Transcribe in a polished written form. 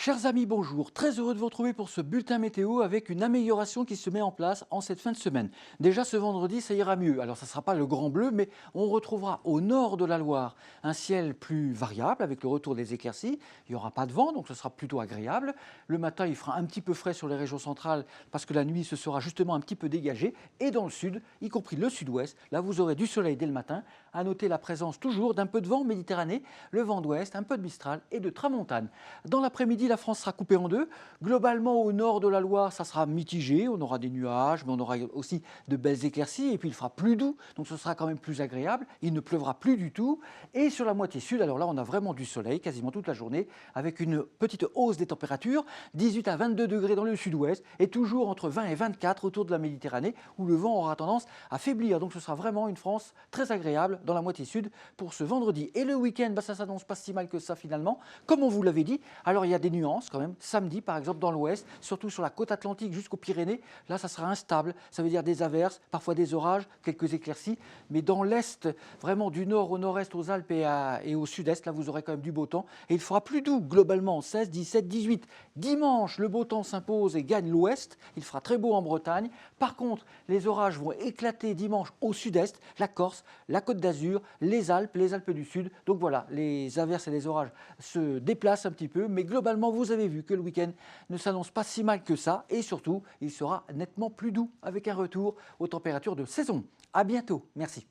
Chers amis, bonjour. Très heureux de vous retrouver pour ce bulletin météo avec une amélioration qui se met en place en cette fin de semaine. Déjà ce vendredi, ça ira mieux. Alors ça ne sera pas le grand bleu, mais on retrouvera au nord de la Loire un ciel plus variable avec le retour des éclaircies. Il n'y aura pas de vent, donc ce sera plutôt agréable. Le matin, il fera un petit peu frais sur les régions centrales parce que la nuit se sera justement un petit peu dégagée. Et dans le sud, y compris le sud-ouest, là vous aurez du soleil dès le matin. À noter la présence toujours d'un peu de vent en Méditerranée, le vent d'ouest, un peu de Mistral et de tramontane. Dans l'après-midi, la France sera coupée en deux. Globalement, au nord de la Loire, ça sera mitigé. On aura des nuages, mais on aura aussi de belles éclaircies. Et puis, il fera plus doux, donc ce sera quand même plus agréable. Il ne pleuvra plus du tout. Et sur la moitié sud, alors là, on a vraiment du soleil quasiment toute la journée, avec une petite hausse des températures, 18 à 22 degrés dans le sud-ouest, et toujours entre 20 et 24 autour de la Méditerranée, où le vent aura tendance à faiblir. Donc, ce sera vraiment une France très agréable dans la moitié sud pour ce vendredi. Et le week-end, ça s'annonce pas si mal que ça finalement, comme on vous l'avait dit. Alors, il y a des nuances quand même. Samedi, par exemple, dans l'ouest, surtout sur la côte atlantique jusqu'aux Pyrénées, là, ça sera instable. Ça veut dire des averses, parfois des orages, quelques éclaircies. Mais dans l'est, vraiment du nord au nord-est, aux Alpes et au sud-est, là, vous aurez quand même du beau temps. Et il fera plus doux, globalement, 16, 17, 18. Dimanche, le beau temps s'impose et gagne l'ouest. Il fera très beau en Bretagne. Par contre, les orages vont éclater dimanche au sud-est, la Corse, la Côte d'Azur, les Alpes du Sud. Donc voilà, les averses et les orages se déplacent un petit peu, mais globalement, vous avez vu que le week-end ne s'annonce pas si mal que ça, et surtout, il sera nettement plus doux avec un retour aux températures de saison. À bientôt, merci.